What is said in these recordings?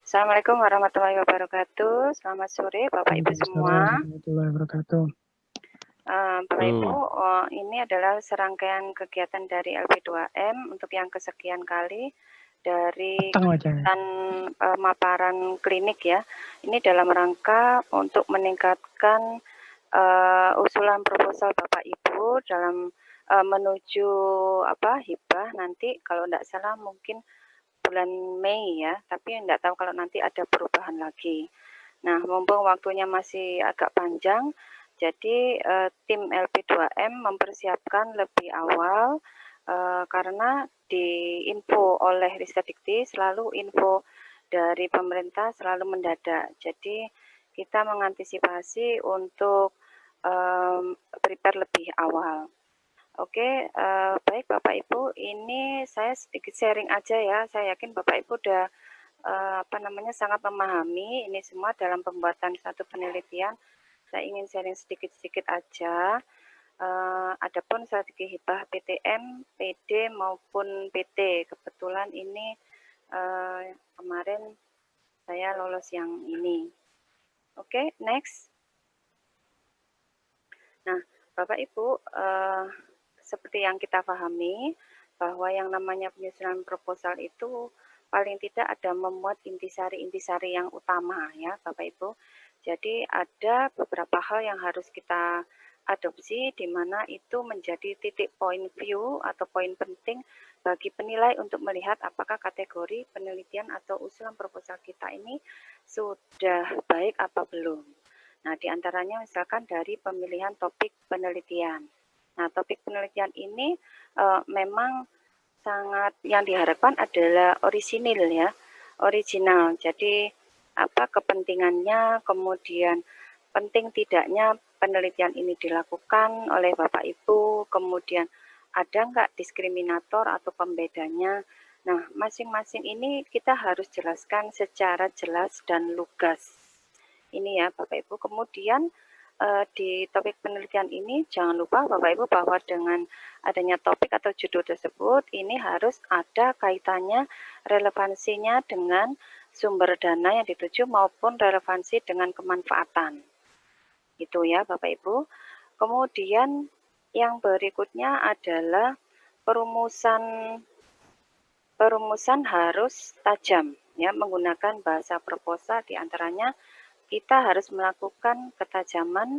Assalamualaikum warahmatullahi wabarakatuh. Selamat sore Bapak Ibu Waalaikumsalam semua. warahmatullahi wabarakatuh. Bapak Ibu, ini adalah serangkaian kegiatan dari LP2M untuk yang kesekian kali dari Petang wajahnya. kegiatan pemaparan klinik ya. Ini dalam rangka untuk meningkatkan usulan proposal Bapak Ibu dalam menuju hibah nanti kalau tidak salah mungkin bulan Mei ya, tapi tidak tahu kalau nanti ada perubahan lagi. Nah, mumpung waktunya masih agak panjang, jadi tim LP2M mempersiapkan lebih awal karena diinfo oleh Ristekdikti selalu info dari pemerintah selalu mendadak. Jadi kita mengantisipasi untuk prepare lebih awal. Oke, baik Bapak Ibu, ini saya sedikit sharing aja ya. Saya yakin Bapak Ibu udah sangat memahami ini semua dalam pembuatan satu penelitian. Saya ingin sharing sedikit-sedikit aja. Adapun strategi hibah PTM, PD maupun PT. Kebetulan ini kemarin saya lolos yang ini. Oke, next. Nah, Bapak Ibu, seperti yang kita pahami, bahwa yang namanya penyusunan proposal itu paling tidak ada memuat intisari-intisari yang utama ya Bapak Ibu. Jadi ada beberapa hal yang harus kita adopsi di mana itu menjadi titik point view atau poin penting bagi penilai untuk melihat apakah kategori penelitian atau usulan proposal kita ini sudah baik apa belum. Nah, diantaranya misalkan dari pemilihan topik penelitian. Nah, topik penelitian ini memang sangat yang diharapkan adalah orisinil ya, original. Jadi apa kepentingannya, kemudian penting tidaknya penelitian ini dilakukan oleh Bapak Ibu, kemudian ada nggak diskriminator atau pembedanya. Nah, masing-masing ini kita harus jelaskan secara jelas dan lugas. Ini ya Bapak Ibu. Kemudian di topik penelitian ini jangan lupa Bapak Ibu bahwa dengan adanya topik atau judul tersebut ini harus ada kaitannya relevansinya dengan sumber dana yang dituju maupun relevansi dengan kemanfaatan. Itu ya Bapak Ibu. Kemudian yang berikutnya adalah perumusan harus tajam ya menggunakan bahasa proposal diantaranya kita harus melakukan ketajaman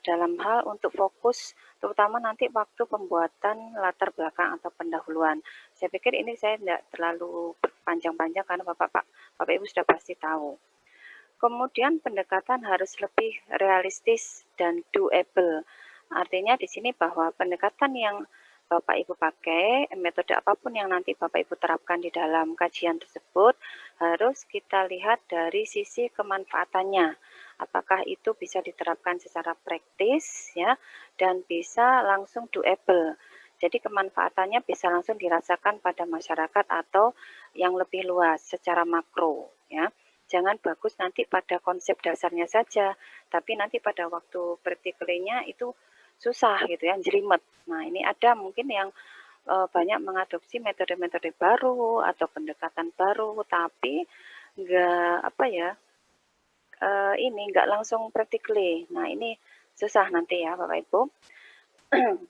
dalam hal untuk fokus, terutama nanti waktu pembuatan latar belakang atau pendahuluan. Saya pikir ini saya tidak terlalu panjang-panjang karena Bapak Ibu sudah pasti tahu. Kemudian pendekatan harus lebih realistis dan doable. Artinya di sini bahwa pendekatan yang Bapak Ibu pakai, metode apapun yang nanti Bapak Ibu terapkan di dalam kajian tersebut, harus kita lihat dari sisi kemanfaatannya. Apakah itu bisa diterapkan secara praktis ya dan bisa langsung doable. Jadi kemanfaatannya bisa langsung dirasakan pada masyarakat atau yang lebih luas secara makro ya. Jangan bagus nanti pada konsep dasarnya saja, tapi nanti pada waktu practically-nya itu susah gitu ya, jelimet. Nah, ini ada mungkin yang banyak mengadopsi metode-metode baru atau pendekatan baru, tapi nggak langsung practically. Nah, ini susah nanti ya Bapak Ibu.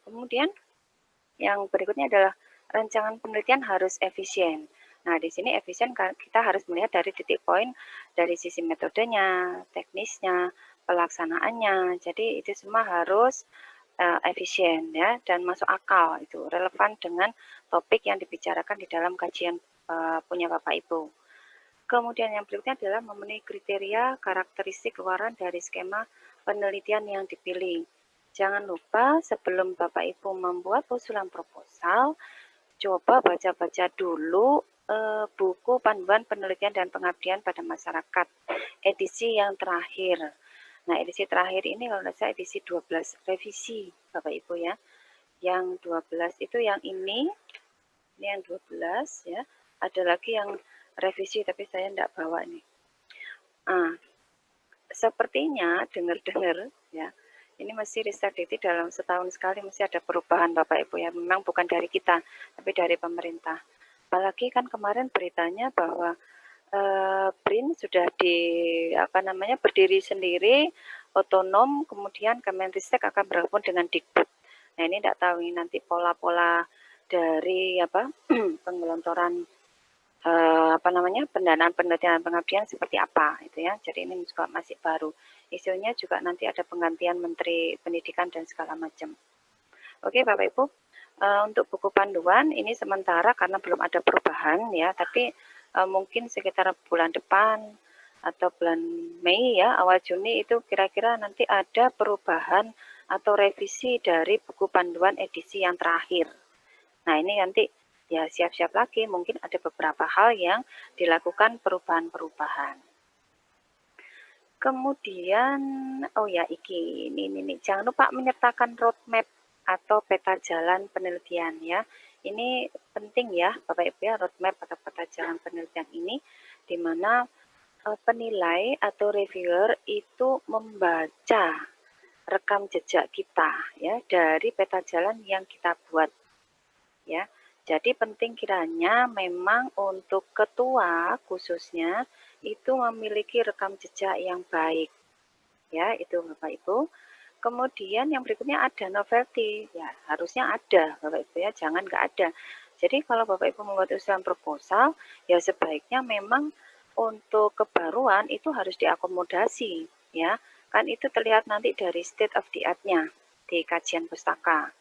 Kemudian yang berikutnya adalah rancangan penelitian harus efisien. Nah, di sini efisien kita harus melihat dari titik poin dari sisi metodenya, teknisnya, pelaksanaannya. Jadi itu semua harus efisien ya dan masuk akal, itu relevan dengan topik yang dibicarakan di dalam kajian punya Bapak Ibu. Kemudian yang berikutnya adalah memenuhi kriteria karakteristik luaran dari skema penelitian yang dipilih. Jangan lupa sebelum Bapak Ibu membuat usulan proposal, coba baca-baca dulu buku panduan penelitian dan pengabdian pada masyarakat, edisi yang terakhir. Nah, edisi terakhir ini kalau tidak salah edisi 12 revisi, Bapak Ibu ya. Yang 12 itu yang ini yang 12 ya. Ada lagi yang revisi tapi saya tidak bawa ini. Sepertinya dengar-dengar ya, ini mesti Ristekdikti dalam setahun sekali mesti ada perubahan Bapak Ibu ya, memang bukan dari kita, tapi dari pemerintah. Apalagi kan kemarin beritanya bahwa BRIN sudah berdiri sendiri, otonom, kemudian Kemenristek akan bergabung dengan Dikbud. Nah, ini tidak tahu ini nanti pola-pola dari penggelontoran pendanaan penelitian dan pengabdian seperti apa itu ya. Jadi ini juga masih baru. Isunya juga nanti ada penggantian Menteri Pendidikan dan segala macam. Oke, Bapak Ibu. Untuk buku panduan ini sementara karena belum ada perubahan ya, tapi mungkin sekitar bulan depan atau bulan Mei ya, awal Juni itu kira-kira nanti ada perubahan atau revisi dari buku panduan edisi yang terakhir. Nah, ini nanti ya siap-siap lagi, mungkin ada beberapa hal yang dilakukan perubahan-perubahan. Kemudian, oh ya, ini, jangan lupa menyertakan roadmap atau peta jalan penelitian ya. Ini penting ya, Bapak Ibu ya, roadmap atau peta jalan penelitian ini, di mana penilai atau reviewer itu membaca rekam jejak kita ya dari peta jalan yang kita buat ya. Jadi penting kiranya memang untuk ketua khususnya itu memiliki rekam jejak yang baik. Ya, itu Bapak Ibu. Kemudian yang berikutnya ada novelty. Ya, harusnya ada Bapak Ibu ya, jangan nggak ada. Jadi kalau Bapak Ibu membuat usulan proposal, ya sebaiknya memang untuk kebaruan itu harus diakomodasi ya. Kan itu terlihat nanti dari state of the art-nya di kajian pustaka.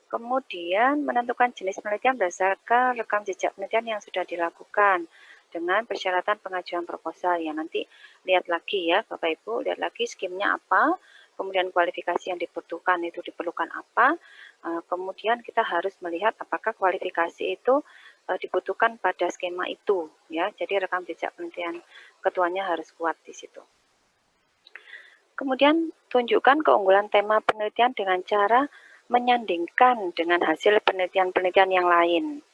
Kemudian menentukan jenis penelitian berdasarkan rekam jejak penelitian yang sudah dilakukan dengan persyaratan pengajuan proposal. Ya, nanti lihat lagi ya Bapak Ibu, lihat lagi skemnya apa, kemudian kualifikasi yang dibutuhkan itu diperlukan apa, kemudian kita harus melihat apakah kualifikasi itu dibutuhkan pada skema itu ya. Jadi rekam jejak penelitian ketuanya harus kuat di situ. Kemudian tunjukkan keunggulan tema penelitian dengan cara menyandingkan dengan hasil penelitian-penelitian yang lain.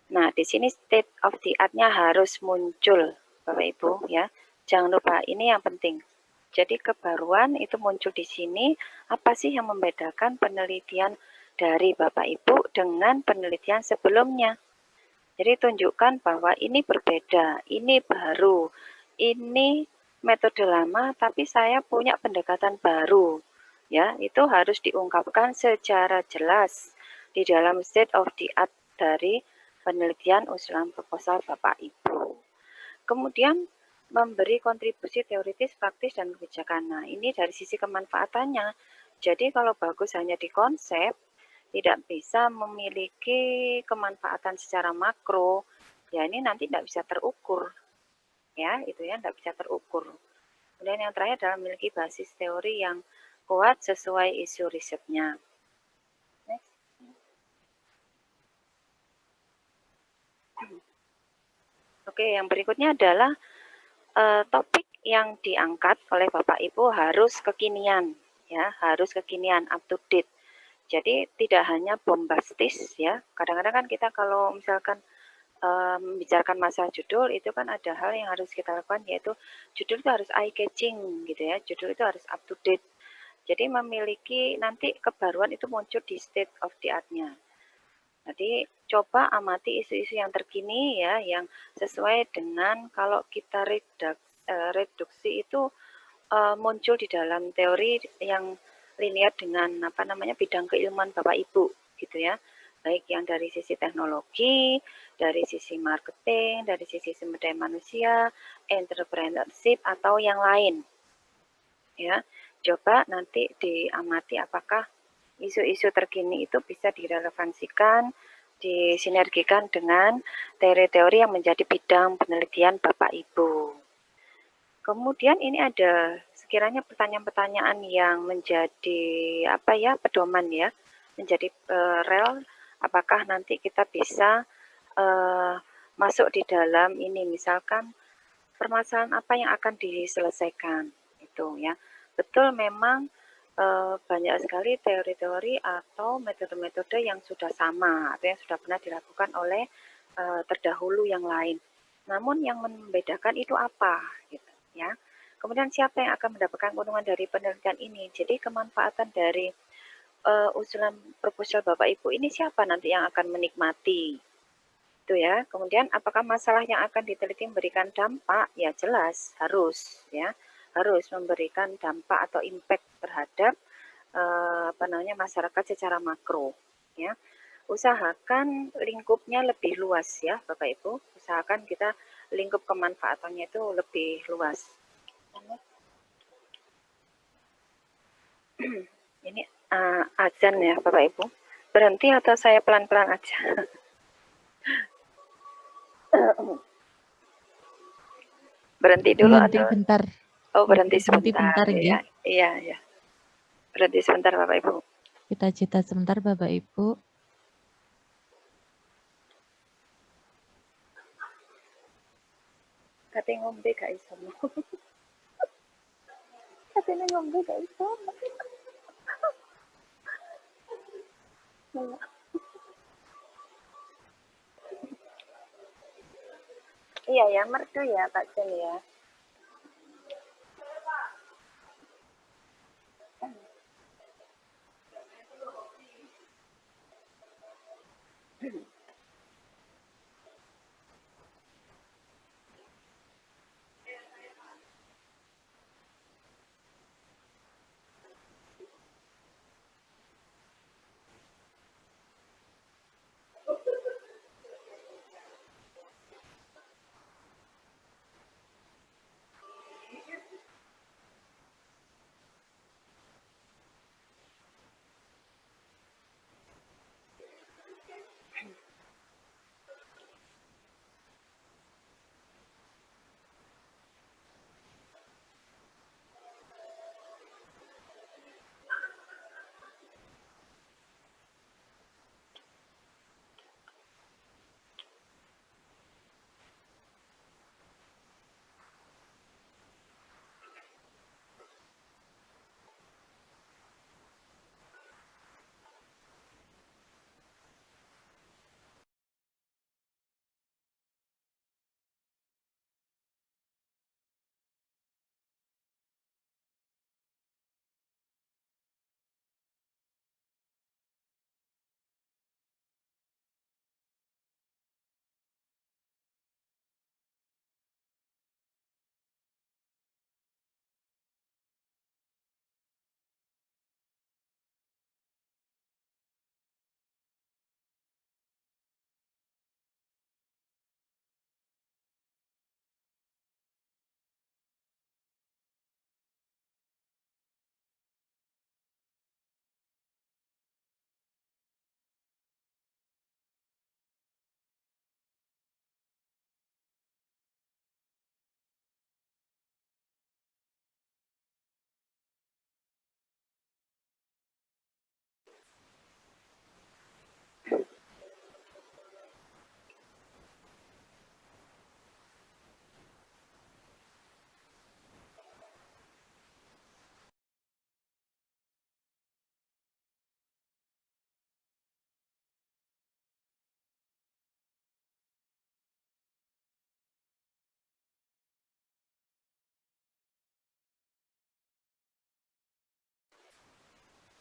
Nah, di sini state of the art-nya harus muncul, Bapak Ibu ya. Jangan lupa, ini yang penting. Jadi kebaruan itu muncul di sini, apa sih yang membedakan penelitian dari Bapak Ibu dengan penelitian sebelumnya. Jadi tunjukkan bahwa ini berbeda, ini baru, ini metode lama tapi saya punya pendekatan baru. Ya, itu harus diungkapkan secara jelas di dalam state of the art dari penelitian usulan proposal Bapak Ibu. Kemudian memberi kontribusi teoritis, praktis, dan kebijakan. Nah, ini dari sisi kemanfaatannya. Jadi kalau bagus hanya di konsep, tidak bisa memiliki kemanfaatan secara makro, ya ini nanti tidak bisa terukur. Ya, itu ya, tidak bisa terukur. Kemudian yang terakhir adalah memiliki basis teori yang kuat sesuai isu risetnya. Next. Oke, yang berikutnya adalah topik yang diangkat oleh Bapak Ibu harus kekinian, ya, harus kekinian, up to date. Jadi tidak hanya bombastis, ya. Kadang-kadang kan kita kalau misalkan membicarakan masalah judul itu kan ada hal yang harus kita lakukan, yaitu judul itu harus eye catching, gitu ya. Judul itu harus up to date. Jadi memiliki nanti kebaruan itu muncul di state of the art-nya. Jadi coba amati isu-isu yang terkini ya, yang sesuai dengan kalau kita reduksi itu muncul di dalam teori yang linear dengan bidang keilmuan Bapak Ibu gitu ya. Baik yang dari sisi teknologi, dari sisi marketing, dari sisi sumber daya manusia, entrepreneurship atau yang lain. Ya, coba nanti diamati apakah isu-isu terkini itu bisa direlevansikan, disinergikan dengan teori-teori yang menjadi bidang penelitian Bapak Ibu. Kemudian ini ada sekiranya pertanyaan-pertanyaan yang menjadi pedoman ya, menjadi rel, apakah nanti kita bisa masuk di dalam ini, misalkan permasalahan apa yang akan diselesaikan itu ya. Betul memang banyak sekali teori-teori atau metode-metode yang sudah sama atau yang sudah pernah dilakukan oleh terdahulu yang lain. Namun yang membedakan itu apa gitu ya. Kemudian siapa yang akan mendapatkan keuntungan dari penelitian ini? Jadi kemanfaatan dari usulan proposal Bapak Ibu ini siapa nanti yang akan menikmati? Itu ya. Kemudian apakah masalah yang akan diteliti memberikan dampak? Ya jelas harus ya, harus memberikan dampak atau impact terhadap masyarakat secara makro ya. Usahakan lingkupnya lebih luas ya Bapak Ibu. Usahakan kita lingkup kemanfaatannya itu lebih luas. Ini azan ya Bapak Ibu. Berhenti atau saya pelan-pelan aja? Berhenti dulu Berhenti atau? bentar. Oh berhenti Berhenti sebentar. bentar Ya, nggih. iya, iya. Berhenti sebentar Bapak Ibu. Kita jeda sebentar Bapak Ibu. Kate ngombe gak iso. Katene ngombe gak iso. Iya ya, merdu ya Pak Jen ya.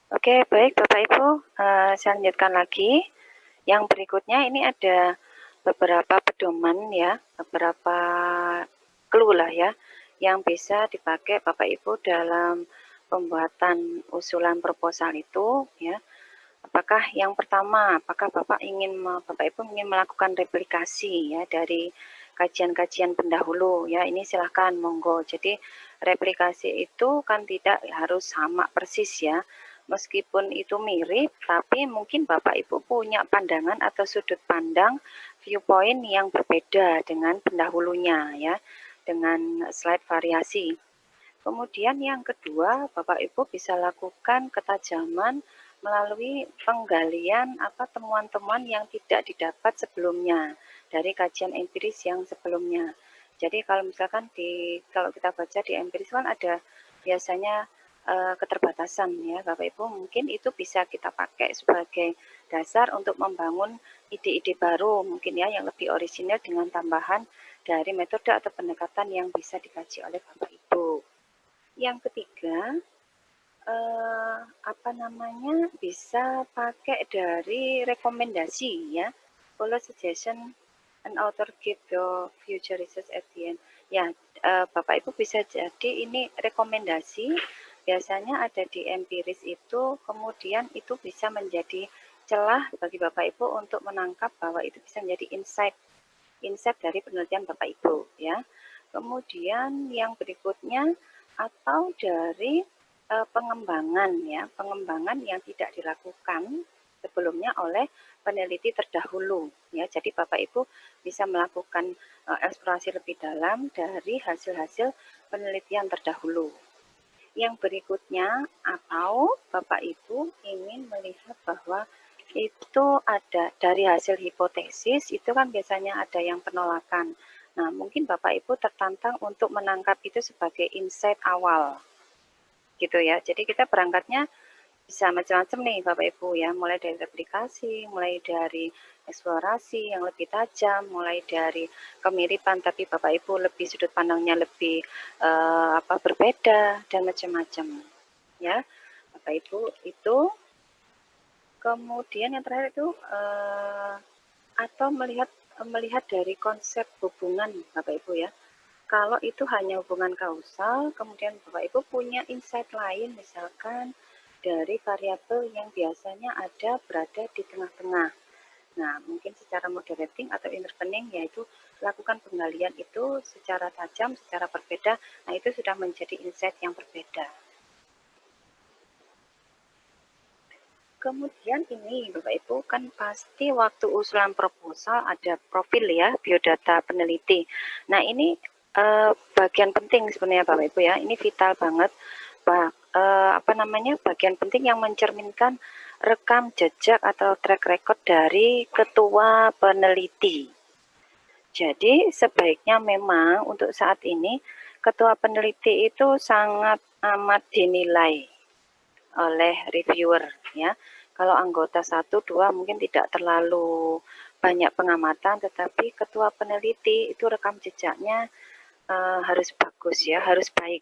Oke, baik Bapak Ibu, saya lanjutkan lagi. Yang berikutnya ini ada beberapa pedoman ya, beberapa clue lah ya, yang bisa dipakai Bapak Ibu dalam pembuatan usulan proposal itu ya. Apakah yang pertama, apakah Bapak Ibu ingin melakukan replikasi ya dari kajian-kajian pendahulu ya, ini silahkan monggo. Jadi replikasi itu kan tidak harus sama persis ya, meskipun itu mirip, tapi mungkin Bapak Ibu punya pandangan atau sudut pandang viewpoint yang berbeda dengan pendahulunya ya, dengan slide variasi. Kemudian yang kedua, Bapak Ibu bisa lakukan ketajaman melalui penggalian temuan-temuan yang tidak didapat sebelumnya dari kajian empiris yang sebelumnya. Jadi kalau misalkan kalau kita baca di empiris kan ada biasanya keterbatasan ya Bapak Ibu, mungkin itu bisa kita pakai sebagai dasar untuk membangun ide-ide baru mungkin ya yang lebih orisinal dengan tambahan dari metode atau pendekatan yang bisa dikaji oleh Bapak Ibu. Yang ketiga, bisa pakai dari rekomendasi ya, follow suggestion an author give your future research at the end. Ya, Bapak Ibu bisa jadi ini rekomendasi, biasanya ada di empiris itu, kemudian itu bisa menjadi celah bagi Bapak Ibu untuk menangkap bahwa itu bisa menjadi insight dari penelitian Bapak Ibu ya. Kemudian yang berikutnya atau dari pengembangan ya, pengembangan yang tidak dilakukan sebelumnya oleh peneliti terdahulu ya. Jadi Bapak Ibu bisa melakukan eksplorasi lebih dalam dari hasil-hasil penelitian terdahulu. Yang berikutnya atau Bapak Ibu ingin melihat bahwa itu ada dari hasil hipotesis, itu kan biasanya ada yang penolakan. Nah, mungkin Bapak Ibu tertantang untuk menangkap itu sebagai insight awal. Gitu ya. Jadi kita berangkatnya bisa macam-macam nih Bapak Ibu ya, mulai dari replikasi, mulai dari eksplorasi yang lebih tajam, mulai dari kemiripan tapi Bapak Ibu lebih sudut pandangnya lebih berbeda dan macam-macam ya. Bapak Ibu itu kemudian yang terakhir itu atau melihat dari konsep hubungan Bapak Ibu ya. Kalau itu hanya hubungan kausal, kemudian Bapak Ibu punya insight lain misalkan dari variabel yang biasanya ada berada di tengah-tengah. Nah, mungkin secara moderating atau intervening yaitu lakukan penggalian itu secara tajam, secara berbeda. Nah, itu sudah menjadi insight yang berbeda. Kemudian ini Bapak Ibu kan pasti waktu usulan proposal ada profil ya, biodata peneliti. Nah, ini bagian penting sebenarnya Bapak Ibu ya, ini vital banget. Bagian penting yang mencerminkan rekam jejak atau track record dari ketua peneliti. Jadi sebaiknya memang untuk saat ini ketua peneliti itu sangat amat dinilai oleh reviewer ya. Kalau anggota 1, 2 mungkin tidak terlalu banyak pengamatan, tetapi ketua peneliti itu rekam jejaknya harus bagus ya, harus baik.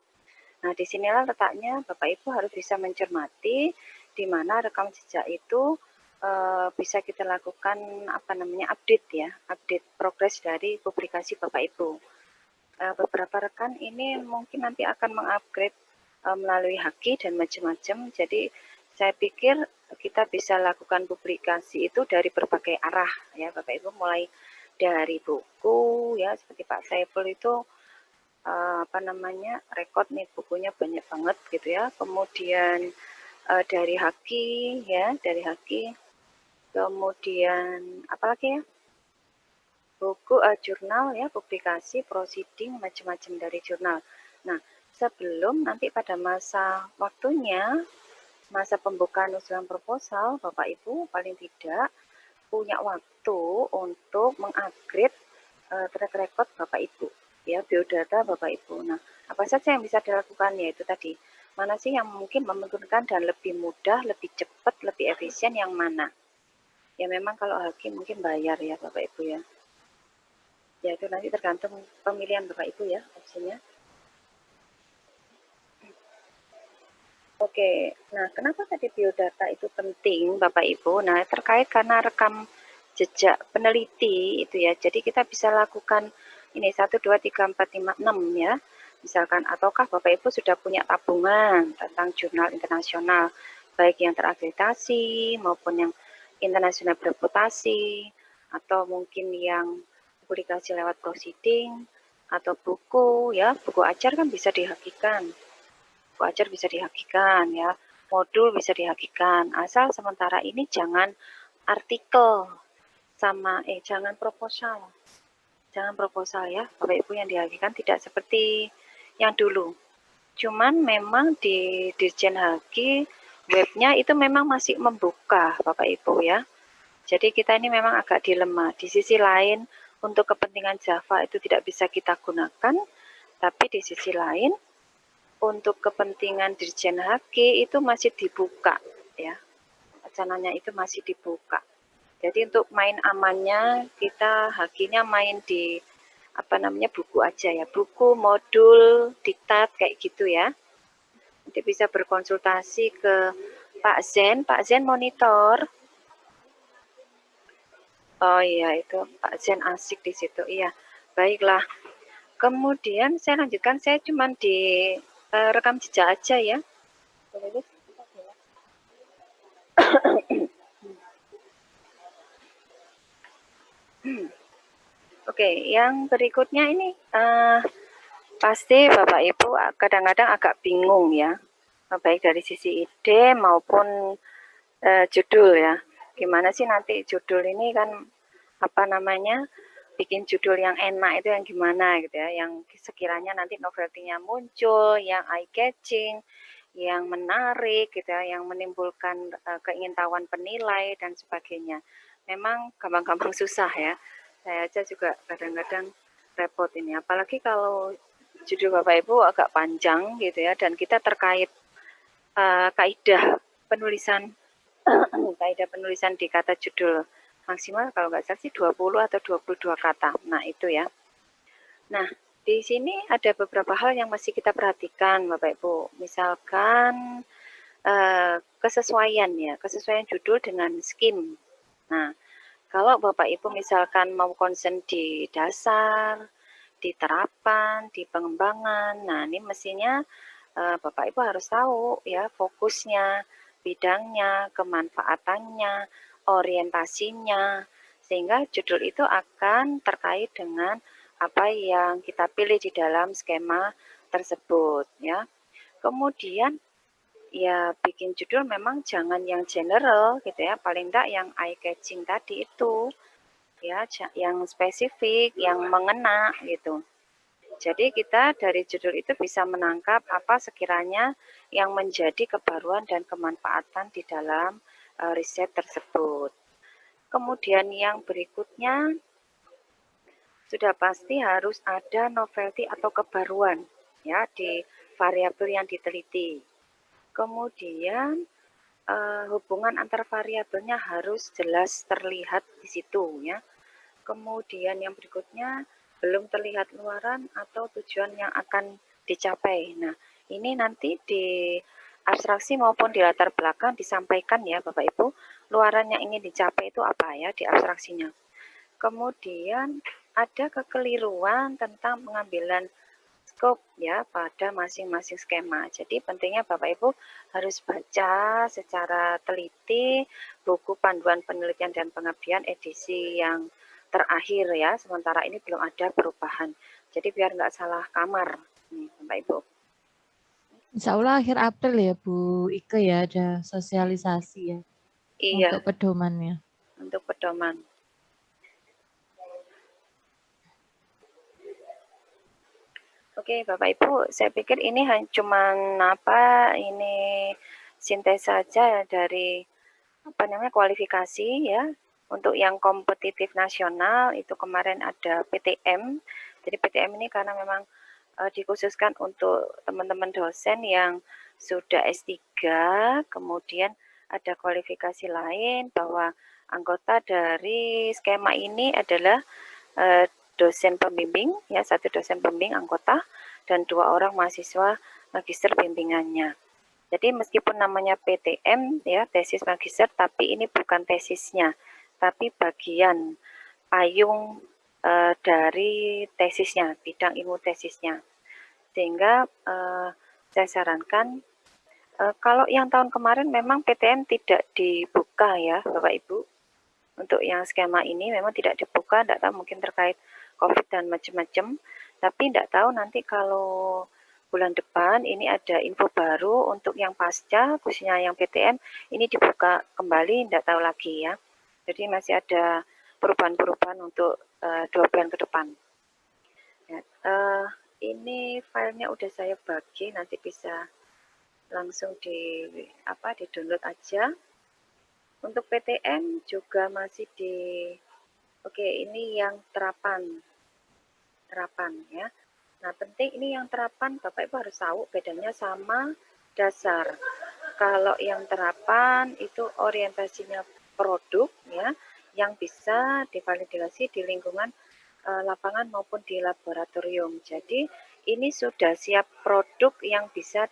Nah, disinilah letaknya Bapak Ibu harus bisa mencermati di mana rekam jejak itu bisa kita lakukan update ya, update progres dari publikasi Bapak Ibu. Beberapa rekan ini mungkin nanti akan mengupgrade melalui Haki dan macam-macam. Jadi saya pikir kita bisa lakukan publikasi itu dari berbagai arah ya Bapak Ibu, mulai dari buku ya seperti Pak Saiful itu rekod nih bukunya banyak banget gitu ya. Kemudian dari Haki ya, dari Haki. Kemudian apalagi ya? Buku jurnal ya, publikasi, proceeding, macam-macam dari jurnal. Nah, sebelum nanti pada masa waktunya, masa pembukaan usulan proposal, Bapak Ibu paling tidak punya waktu untuk mengupgrade track record Bapak Ibu, ya, biodata Bapak Ibu. Nah, apa saja yang bisa dilakukan yaitu tadi, mana sih yang mungkin menguntungkan dan lebih mudah, lebih cepat, lebih efisien yang mana? Ya memang kalau hakim mungkin bayar ya Bapak Ibu ya. Ya itu nanti tergantung pemilihan Bapak Ibu ya opsinya. Oke, nah kenapa tadi biodata itu penting Bapak Ibu? Nah terkait karena rekam jejak peneliti itu ya, jadi kita bisa lakukan ini 1, 2, 3, 4, 5, 6 ya. Misalkan, ataukah Bapak Ibu sudah punya tabungan tentang jurnal internasional, baik yang terakreditasi maupun yang internasional bereputasi, atau mungkin yang publikasi lewat proceeding, atau buku ya, buku ajar kan bisa dihakikan. Buku ajar bisa dihakikan ya, modul bisa dihakikan, asal sementara ini jangan artikel sama jangan proposal ya Bapak Ibu yang dihakikan, tidak seperti yang dulu. Cuman memang di Dirjen Haki webnya itu memang masih membuka Bapak Ibu ya. Jadi kita ini memang agak dilema. Di sisi lain untuk kepentingan Java itu tidak bisa kita gunakan, tapi di sisi lain untuk kepentingan Dirjen Haki itu masih dibuka ya, wacananya itu masih dibuka. Jadi untuk main amannya kita hakinya main di buku aja ya, buku, modul, diktat kayak gitu ya. Nanti bisa berkonsultasi ke Pak Zen monitor. Oh iya, itu Pak Zen asik di situ, iya. Baiklah, kemudian saya lanjutkan, saya cuman di rekam jejak aja ya. Oke, yang berikutnya ini pasti Bapak Ibu kadang-kadang agak bingung ya, baik dari sisi ide maupun judul ya. Gimana sih nanti judul ini kan apa namanya, bikin judul yang enak itu yang gimana gitu ya, yang sekiranya nanti novelty-nya muncul, yang eye catching, yang menarik gitu ya, yang menimbulkan keingintahuan penilai dan sebagainya. Memang gampang-gampang susah ya. Saya aja juga kadang-kadang repot ini, apalagi kalau judul Bapak Ibu agak panjang gitu ya, dan kita terkait kaidah penulisan kaidah penulisan di kata judul maksimal kalau nggak salah sih 20 atau 22 kata. Nah, itu ya. Nah, di sini ada beberapa hal yang masih kita perhatikan, Bapak Ibu. Misalkan kesesuaian ya, kesesuaian judul dengan skim. Nah, kalau Bapak Ibu misalkan mau concern di dasar, di terapan, di pengembangan, nah ini mestinya Bapak Ibu harus tahu ya fokusnya, bidangnya, kemanfaatannya, orientasinya, sehingga judul itu akan terkait dengan apa yang kita pilih di dalam skema tersebut ya. Kemudian ya bikin judul memang jangan yang general gitu ya, paling enggak yang eye catching tadi itu ya, yang spesifik, yang mengena gitu. Jadi kita dari judul itu bisa menangkap apa sekiranya yang menjadi kebaruan dan kemanfaatan di dalam riset tersebut. Kemudian yang berikutnya sudah pasti harus ada novelty atau kebaruan ya di variabel yang diteliti. Kemudian hubungan antar variabelnya harus jelas terlihat di situ ya. Kemudian yang berikutnya belum terlihat luaran atau tujuan yang akan dicapai. Nah, ini nanti di abstraksi maupun di latar belakang disampaikan ya Bapak Ibu, luaran yang ingin dicapai itu apa ya di abstraksinya. Kemudian ada kekeliruan tentang pengambilan skop ya pada masing-masing skema. Jadi pentingnya Bapak Ibu harus baca secara teliti buku panduan penelitian dan pengabdian edisi yang terakhir ya, sementara ini belum ada perubahan. Jadi biar nggak salah kamar nih Bapak Ibu. Insya Allah akhir April ya Bu Ike ya ada sosialisasi ya Iya, untuk pedomannya. untuk pedoman. Oke, Bapak Ibu, saya pikir ini hanya cuman ini sintesa saja dari apa namanya kualifikasi ya. Untuk yang kompetitif nasional itu kemarin ada PTM. Jadi PTM ini karena memang dikhususkan untuk teman-teman dosen yang sudah S3, kemudian ada kualifikasi lain bahwa anggota dari skema ini adalah dosen pembimbing, ya satu dosen pembimbing anggota dan 2 orang mahasiswa magister bimbingannya. Jadi meskipun namanya PTM ya tesis magister, tapi ini bukan tesisnya, tapi bagian payung dari tesisnya, bidang ilmu tesisnya. Sehingga saya sarankan kalau yang tahun kemarin memang PTM tidak dibuka ya Bapak Ibu. Untuk yang skema ini memang tidak dibuka, tidak tahu mungkin terkait COVID dan macam-macam. Tapi tidak tahu nanti kalau bulan depan ini ada info baru untuk yang pasca, khususnya yang PTM, ini dibuka kembali, tidak tahu lagi ya. Jadi masih ada perubahan-perubahan untuk 2 bulan ke depan. Ya, ini filenya udah saya bagi, nanti bisa langsung di download aja. Untuk PTM juga masih oke ini yang terapan ya. Nah penting ini yang terapan Bapak Ibu harus tahu bedanya sama dasar. Kalau yang terapan itu orientasinya produk ya, yang bisa divalidasi di lingkungan lapangan maupun di laboratorium. Jadi ini sudah siap produk yang bisa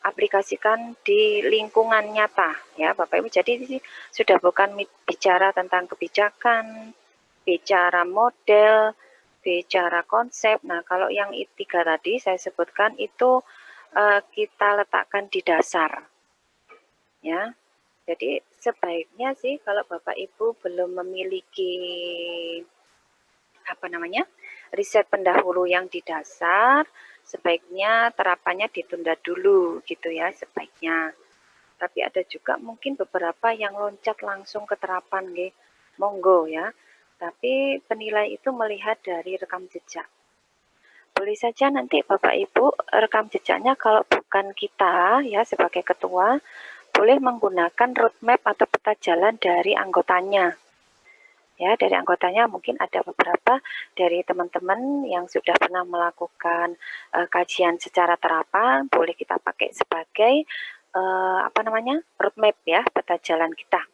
aplikasikan di lingkungan nyata ya Bapak Ibu. Jadi sudah bukan bicara tentang kebijakan, bicara model, bicara konsep. Nah, kalau yang tiga tadi saya sebutkan itu kita letakkan di dasar ya. Jadi sebaiknya sih kalau Bapak Ibu belum memiliki riset pendahulu yang di dasar, sebaiknya terapannya ditunda dulu gitu ya sebaiknya. Tapi ada juga mungkin beberapa yang loncat langsung ke terapan monggo ya. Tapi penilai itu melihat dari rekam jejak. Boleh saja nanti Bapak Ibu rekam jejaknya kalau bukan kita ya sebagai ketua, boleh menggunakan roadmap atau peta jalan dari anggotanya. Ya, dari anggotanya mungkin ada beberapa dari teman-teman yang sudah pernah melakukan kajian secara terapan, boleh kita pakai sebagai roadmap ya, peta jalan kita.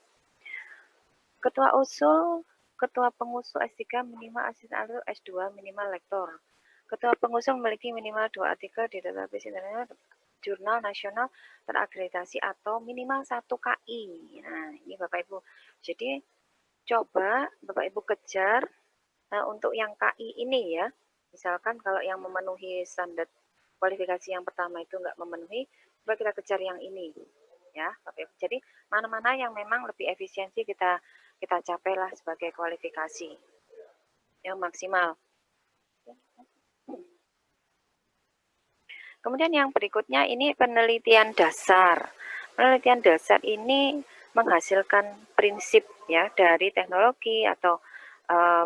Ketua usul, ketua pengusul S3 minimal asisten ahli, S2 minimal lektor. Ketua pengusul memiliki minimal 2 artikel di database internet jurnal nasional terakreditasi atau minimal 1 KI. Nah, ini Bapak Ibu. Jadi coba Bapak Ibu kejar untuk yang KI ini ya. Misalkan kalau yang memenuhi standar kualifikasi yang pertama itu nggak memenuhi, coba kita kejar yang ini ya Bapak Ibu. Jadi mana-mana yang memang lebih efisiensi kita capailah sebagai kualifikasi yang maksimal. Kemudian yang berikutnya ini penelitian dasar. Penelitian dasar ini menghasilkan prinsip ya dari teknologi atau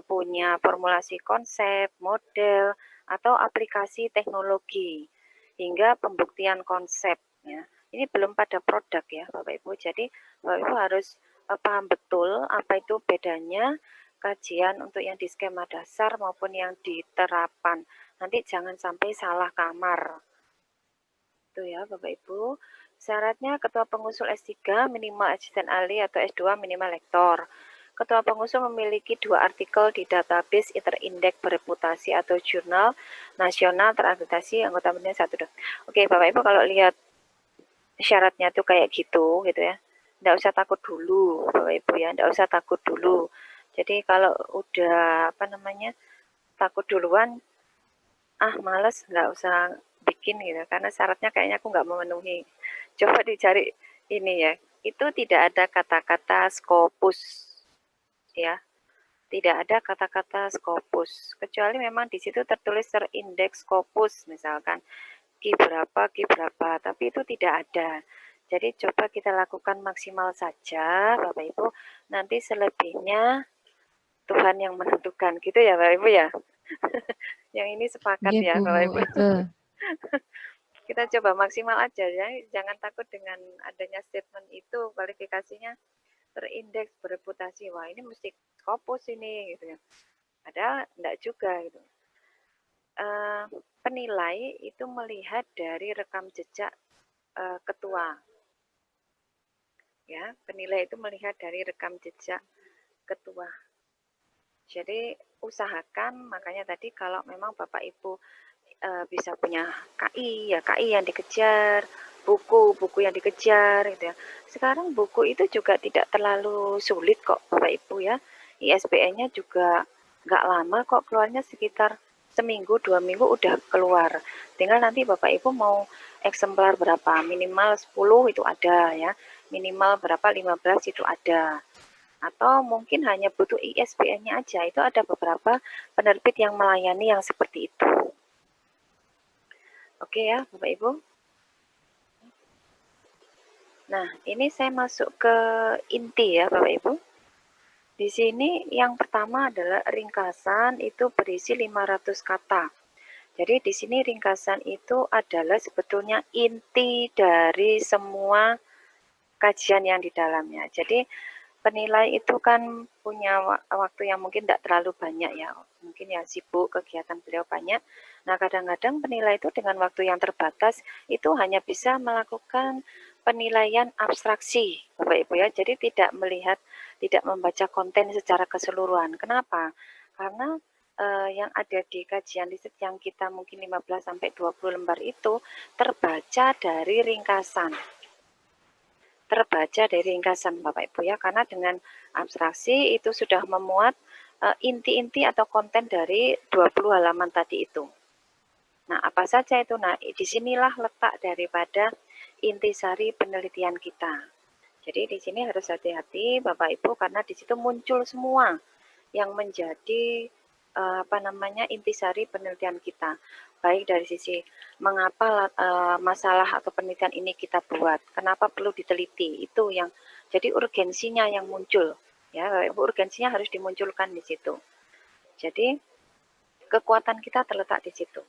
punya formulasi konsep, model, atau aplikasi teknologi hingga pembuktian konsep ya. Ini belum pada produk ya Bapak Ibu. Jadi Bapak Ibu harus paham betul apa itu bedanya kajian untuk yang di skema dasar maupun yang di terapan. Nanti jangan sampai salah kamar. Itu ya Bapak Ibu. Syaratnya ketua pengusul S3 minimal asisten ahli atau S2 minimal lektor. Ketua pengusul memiliki 2 artikel di database terindeks bereputasi atau jurnal nasional terakreditasi anggota BEM 1. Oke Bapak Ibu, kalau lihat syaratnya tuh kayak gitu ya. Nggak usah takut dulu Bapak Ibu ya, nggak usah takut dulu. Jadi kalau udah takut duluan, males, nggak usah bikin gitu, karena syaratnya kayaknya aku nggak memenuhi. Coba dicari ini ya, itu tidak ada kata-kata Scopus ya, tidak ada kata-kata Scopus, kecuali memang di situ tertulis terindeks Scopus misalkan Q berapa, tapi itu tidak ada. Jadi coba kita lakukan maksimal saja Bapak Ibu, nanti selebihnya Tuhan yang menentukan gitu ya Bapak Ibu ya. Yang ini sepakat ya Bu, Bapak Ibu. itu. Kita coba maksimal aja ya, jangan takut dengan adanya statement itu kualifikasinya terindeks bereputasi, wah ini mesti Scopus ini gitu ya, padahal enggak juga gitu. Penilai itu melihat dari rekam jejak ketua ya, penilai itu melihat dari rekam jejak ketua. Jadi usahakan, makanya tadi kalau memang Bapak Ibu bisa punya KI, ya KI yang dikejar, buku yang dikejar gitu ya. Sekarang buku itu juga tidak terlalu sulit kok Bapak Ibu ya. ISBN-nya juga nggak lama kok, keluarnya sekitar seminggu 2 minggu udah keluar. Tinggal nanti Bapak Ibu mau eksemplar berapa, minimal 10 itu ada ya, minimal berapa 15 itu ada. Atau mungkin hanya butuh ISBN-nya aja, itu ada beberapa penerbit yang melayani yang seperti itu. Oke ya Bapak Ibu. Nah, ini saya masuk ke inti ya Bapak Ibu. Di sini yang pertama adalah ringkasan, itu berisi 500 kata. Jadi di sini ringkasan itu adalah sebetulnya inti dari semua kajian yang di dalamnya. Jadi penilai itu kan punya waktu yang mungkin tidak terlalu banyak ya, mungkin ya sibuk, kegiatan beliau banyak. Nah kadang-kadang penilai itu dengan waktu yang terbatas itu hanya bisa melakukan penilaian abstraksi Bapak Ibu ya, jadi tidak membaca konten secara keseluruhan. Kenapa? Karena yang ada di kajian riset yang kita mungkin 15-20 lembar itu terbaca dari ringkasan. Bapak Ibu ya, karena dengan abstraksi itu sudah memuat inti-inti atau konten dari 20 halaman tadi itu. Nah, apa saja itu? Nah, disinilah letak daripada intisari penelitian kita. Jadi di sini harus hati-hati Bapak Ibu karena di situ muncul semua yang menjadi intisari penelitian kita. Baik dari sisi mengapa masalah atau penelitian ini kita buat, kenapa perlu diteliti, itu yang jadi urgensinya yang muncul. Ya, urgensinya harus dimunculkan di situ. Jadi kekuatan kita terletak di situ.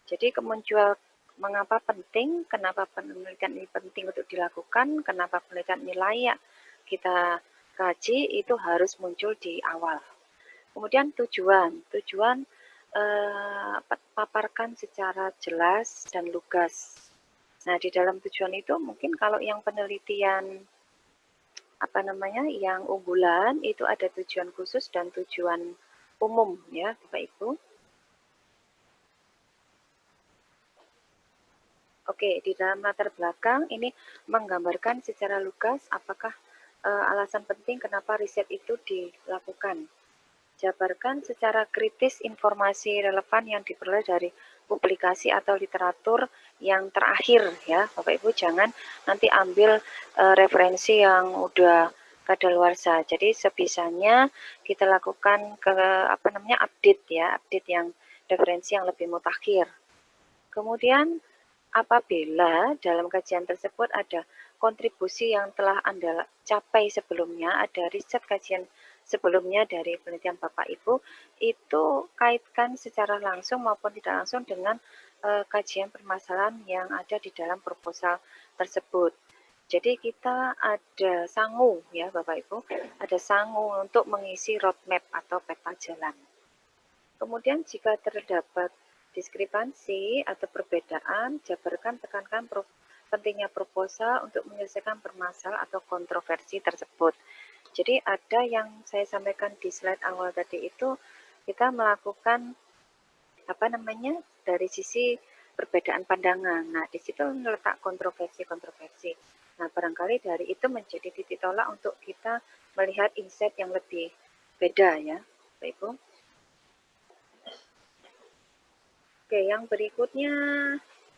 Jadi kemunculan mengapa penting, kenapa penelitian ini penting untuk dilakukan, kenapa penelitian ini layak kita kaji, itu harus muncul di awal. Kemudian tujuan paparkan secara jelas dan lugas. Nah, di dalam tujuan itu mungkin kalau yang penelitian yang unggulan itu ada tujuan khusus dan tujuan umum ya, Bapak Ibu. Oke, di dalam latar belakang ini menggambarkan secara lugas apakah alasan penting kenapa riset itu dilakukan. Jabarkan secara kritis informasi relevan yang diperoleh dari publikasi atau literatur yang terakhir ya, Bapak Ibu, jangan nanti ambil referensi yang udah kadaluarsa. Jadi sebisanya kita lakukan update ya, update yang referensi yang lebih mutakhir. Kemudian apabila dalam kajian tersebut ada kontribusi yang telah Anda capai sebelumnya, ada riset kajian sebelumnya dari penelitian Bapak Ibu, itu kaitkan secara langsung maupun tidak langsung dengan kajian permasalahan yang ada di dalam proposal tersebut. Jadi kita ada sangu ya Bapak Ibu, ada sangu untuk mengisi roadmap atau peta jalan. Kemudian jika terdapat diskrepansi atau perbedaan, jabarkan tekankan pentingnya proposal untuk menyelesaikan permasalahan atau kontroversi tersebut. Jadi ada yang saya sampaikan di slide awal tadi itu, kita melakukan dari sisi perbedaan pandangan. Nah, di situ letak kontroversi-kontroversi. Nah, barangkali dari itu menjadi titik tolak untuk kita melihat insight yang lebih beda ya, Bapak Ibu. Oke, yang berikutnya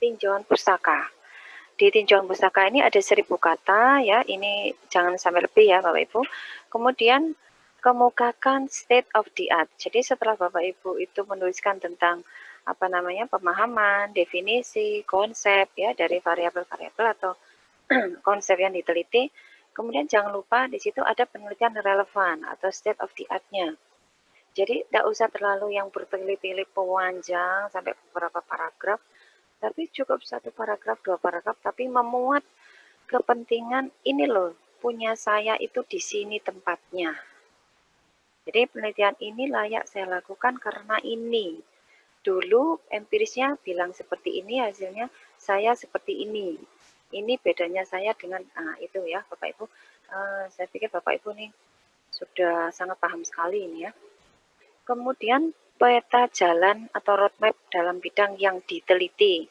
tinjauan pustaka. Di tinjauan pustaka ini ada 1000 kata ya, ini jangan sampai lebih ya Bapak Ibu. Kemudian kemukakan state of the art. Jadi setelah Bapak Ibu itu menuliskan tentang pemahaman, definisi, konsep ya dari variabel-variabel atau konsep yang diteliti, kemudian jangan lupa di situ ada penelitian relevan atau state of the art-nya. Jadi tidak usah terlalu yang bertele-tele panjang sampai beberapa paragraf, tapi cukup 1 paragraf, 2 paragraf, tapi memuat kepentingan ini loh, punya saya itu di sini tempatnya. Jadi penelitian ini layak saya lakukan karena ini. Dulu empirisnya bilang seperti ini, hasilnya saya seperti ini. Ini bedanya saya dengan, itu ya Bapak Ibu. Saya pikir Bapak Ibu nih sudah sangat paham sekali ini ya. Kemudian peta jalan atau roadmap dalam bidang yang diteliti.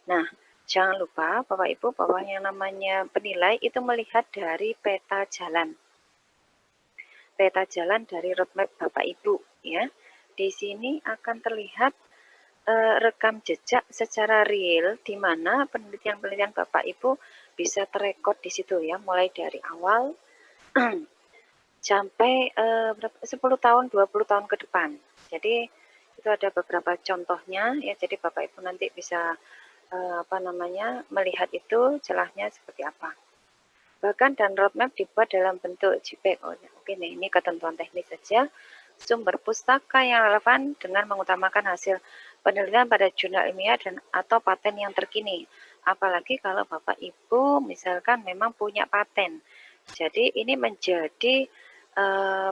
Nah, jangan lupa Bapak Ibu bahwa yang namanya penilai itu melihat dari peta jalan. Peta jalan dari roadmap Bapak Ibu ya. Di sini akan terlihat rekam jejak secara real di mana penelitian-penelitian Bapak Ibu bisa terekod di situ ya, mulai dari awal sampai 10 tahun, 20 tahun ke depan. Jadi itu ada beberapa contohnya ya, jadi Bapak Ibu nanti bisa melihat itu celahnya seperti apa. Bahkan dan roadmap dibuat dalam bentuk JPEG. Oke nih, ini ketentuan teknis saja. Sumber pustaka yang relevan dengan mengutamakan hasil penelitian pada jurnal ilmiah dan atau paten yang terkini. Apalagi kalau Bapak Ibu misalkan memang punya paten. Jadi ini menjadi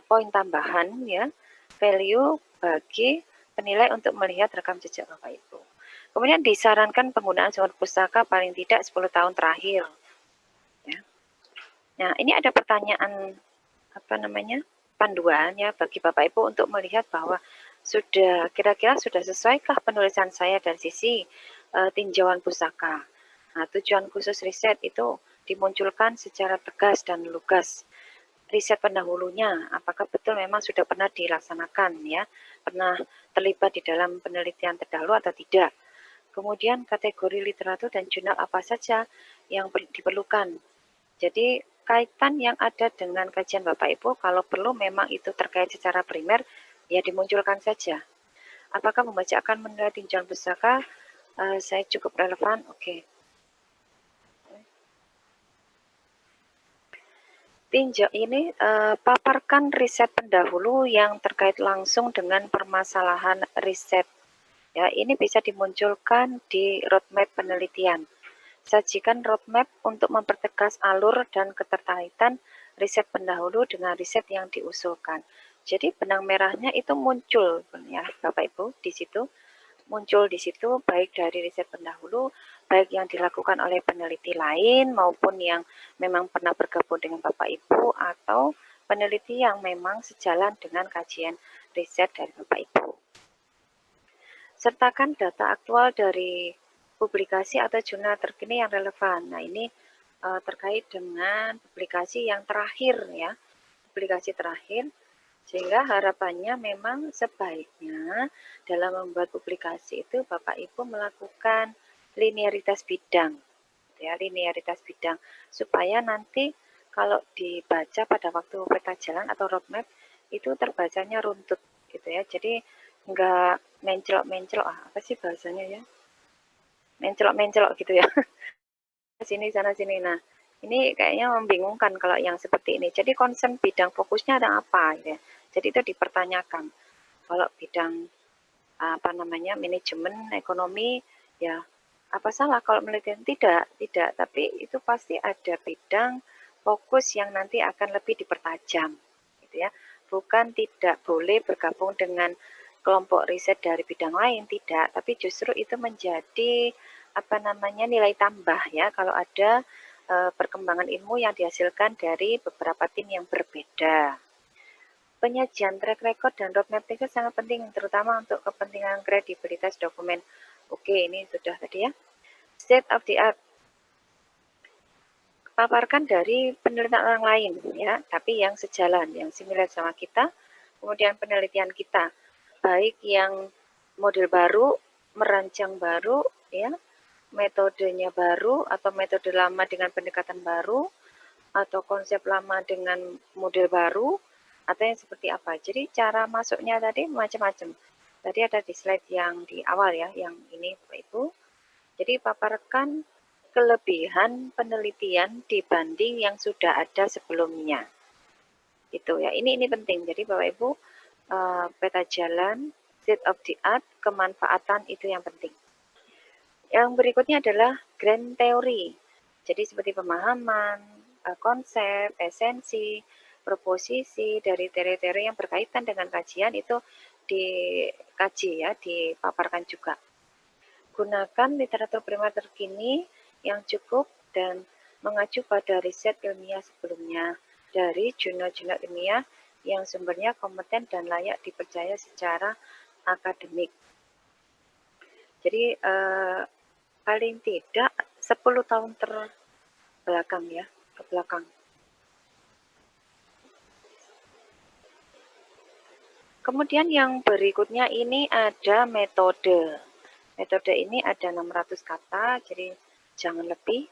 poin tambahan ya, value bagi penilai untuk melihat rekam jejak Bapak Ibu. Kemudian disarankan penggunaan sumber pustaka paling tidak 10 tahun terakhir. Ya. Nah, ini ada pertanyaan panduan ya bagi Bapak Ibu untuk melihat bahwa kira-kira sudah sesuaikah penulisan saya dari sisi tinjauan pustaka. Nah, tujuan khusus riset itu dimunculkan secara tegas dan lugas. Riset pendahulunya, apakah betul memang sudah pernah dilaksanakan ya, pernah terlibat di dalam penelitian terdahulu atau tidak. Kemudian kategori literatur dan jurnal apa saja yang diperlukan. Jadi kaitan yang ada dengan kajian Bapak Ibu, kalau perlu memang itu terkait secara primer, ya dimunculkan saja. Apakah membaca akan menilai tinjauan pustaka saya cukup relevan? Oke. Tinjau ini paparkan riset pendahulu yang terkait langsung dengan permasalahan riset. Ya, ini bisa dimunculkan di roadmap penelitian. Sajikan roadmap untuk mempertegas alur dan keterkaitan riset pendahulu dengan riset yang diusulkan. Jadi benang merahnya itu muncul ya Bapak Ibu di situ. Muncul di situ baik dari riset pendahulu, baik yang dilakukan oleh peneliti lain maupun yang memang pernah bergabung dengan Bapak Ibu atau peneliti yang memang sejalan dengan kajian riset dari Bapak Ibu. Sertakan data aktual dari publikasi atau jurnal terkini yang relevan. Nah, ini terkait dengan publikasi yang terakhir ya, publikasi terakhir, sehingga harapannya memang sebaiknya dalam membuat publikasi itu Bapak Ibu melakukan linearitas bidang, ya, linearitas bidang, supaya nanti kalau dibaca pada waktu peta jalan atau roadmap itu terbacanya runtut gitu ya, jadi enggak menclok-menclok, apa sih bahasanya ya, menclok-menclok gitu ya, sini sana sini. Nah, ini kayaknya membingungkan kalau yang seperti ini. Jadi concern bidang fokusnya ada apa ya. Jadi itu dipertanyakan. Kalau bidang apa namanya manajemen ekonomi ya apa salah kalau meneliti? Tidak, tapi itu pasti ada bidang fokus yang nanti akan lebih dipertajam gitu ya. Bukan tidak boleh bergabung dengan kelompok riset dari bidang lain, tidak, tapi justru itu menjadi apa namanya nilai tambah ya kalau ada perkembangan ilmu yang dihasilkan dari beberapa tim yang berbeda. Penyajian track record dan roadmap itu sangat penting, terutama untuk kepentingan kredibilitas dokumen. Oke, ini sudah tadi ya. State of the art. Paparkan dari penelitian orang lain ya, tapi yang sejalan, yang similar sama kita. Kemudian penelitian kita, baik yang model baru, merancang baru, ya, metodenya baru atau metode lama dengan pendekatan baru, atau konsep lama dengan model baru, atau yang seperti apa. Jadi cara masuknya tadi macam-macam. Tadi ada di slide yang di awal ya, yang ini Bapak Ibu. Jadi paparkan kelebihan penelitian dibanding yang sudah ada sebelumnya. Itu ya, ini penting. Jadi Bapak Ibu, peta jalan, state of the art, kemanfaatan itu yang penting. Yang berikutnya adalah grand theory. Jadi seperti pemahaman, konsep, esensi, proposisi dari teori-teori yang berkaitan dengan kajian itu dikaji ya, dipaparkan juga. Gunakan literatur primer terkini yang cukup dan mengacu pada riset ilmiah sebelumnya dari jurnal-jurnal ilmiah yang sumbernya kompeten dan layak dipercaya secara akademik. Jadi paling tidak 10 tahun terbelakang ya, ke belakang. Kemudian yang berikutnya ini ada metode. Metode ini ada 600 kata, jadi jangan lebih.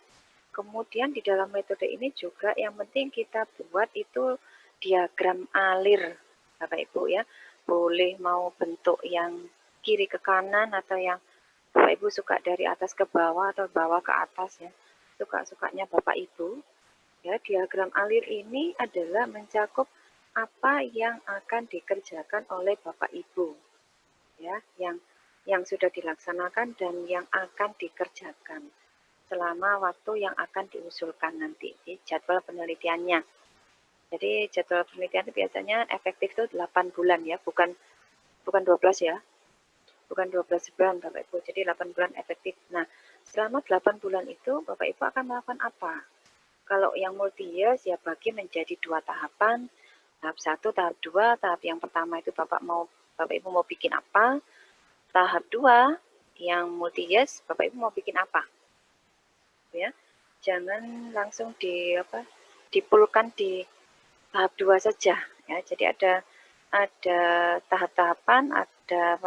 Kemudian di dalam metode ini juga yang penting kita buat itu diagram alir, Bapak Ibu ya. Boleh mau bentuk yang kiri ke kanan atau yang Bapak Ibu suka dari atas ke bawah atau bawah ke atas ya. Suka-sukanya Bapak Ibu. Ya, diagram alir ini adalah mencakup apa yang akan dikerjakan oleh Bapak Ibu. Ya, yang sudah dilaksanakan dan yang akan dikerjakan selama waktu yang akan diusulkan nanti di jadwal penelitiannya. Jadi jadwal penelitian itu biasanya efektif itu 8 bulan ya, bukan 12 ya. Bukan 12 bulan Bapak Ibu, jadi 8 bulan efektif. Nah, selama 8 bulan itu Bapak Ibu akan melakukan apa? Kalau yang multi years ya bagi menjadi 2 tahapan, Tahap 1, tahap 2, tahap yang pertama itu Bapak Ibu mau bikin apa? Tahap 2 yang multi-yes, Bapak Ibu mau bikin apa? Ya. Jangan langsung dipulkan di tahap 2 saja ya. Jadi ada tahap-tahapan, ada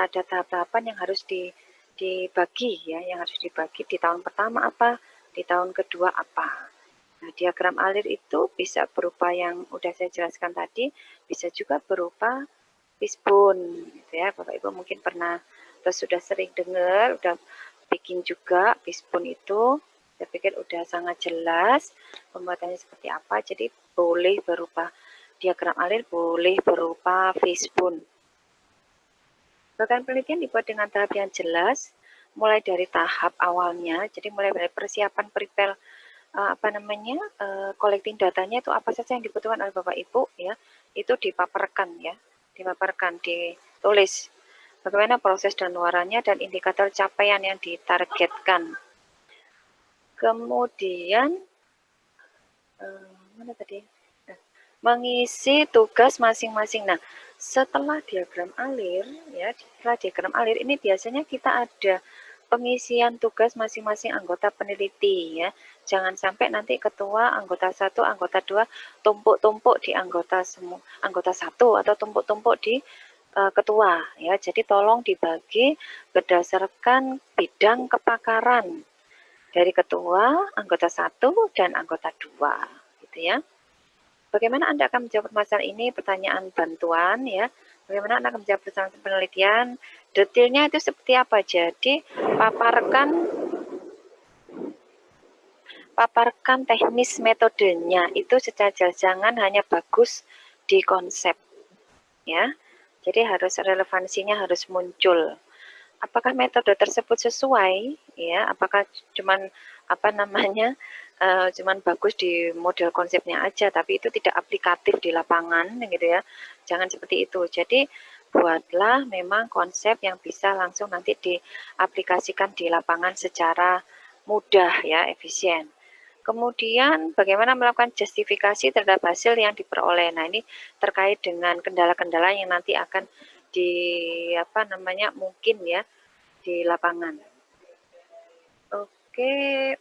ada tahap-tahapan yang harus dibagi ya, yang harus dibagi di tahun pertama apa, di tahun kedua apa. Nah, diagram alir itu bisa berupa yang udah saya jelaskan tadi, bisa juga berupa fishbone gitu ya. Bapak Ibu mungkin pernah atau sudah sering dengar, udah bikin juga fishbone itu. Saya pikir udah sangat jelas pembuatannya seperti apa. Jadi boleh berupa diagram alir, boleh berupa fishbone. Bahkan penelitian dibuat dengan tahap yang jelas, mulai dari tahap awalnya, jadi mulai dari persiapan prepare collecting datanya itu apa saja yang dibutuhkan oleh Bapak Ibu ya, itu dipaparkan ya, ditulis bagaimana proses dan luarannya dan indikator capaian yang ditargetkan. Kemudian mengisi tugas masing-masing. Nah, setelah diagram alir ini biasanya kita ada pengisian tugas masing-masing anggota peneliti ya. Jangan sampai nanti ketua, anggota 1, anggota 2 tumpuk-tumpuk di anggota 1 atau tumpuk-tumpuk di ketua ya. Jadi tolong dibagi berdasarkan bidang kepakaran dari ketua, anggota 1 dan anggota 2 gitu ya. Bagaimana Anda akan menjawab permasalahan ini? Pertanyaan bantuan ya. Bagaimana Anda akan menjawab permasalahan penelitian? Detailnya itu seperti apa? Jadi paparkan teknis metodenya. Itu secara jelas, jangan hanya bagus di konsep ya. Jadi harus relevansinya harus muncul. Apakah metode tersebut sesuai ya? Apakah cuman cuman bagus di model konsepnya aja, tapi itu tidak aplikatif di lapangan gitu ya. Jangan seperti itu. Jadi buatlah memang konsep yang bisa langsung nanti diaplikasikan di lapangan secara mudah ya, efisien. Kemudian bagaimana melakukan justifikasi terhadap hasil yang diperoleh. Nah, ini terkait dengan kendala-kendala yang nanti akan mungkin ya di lapangan. Oke,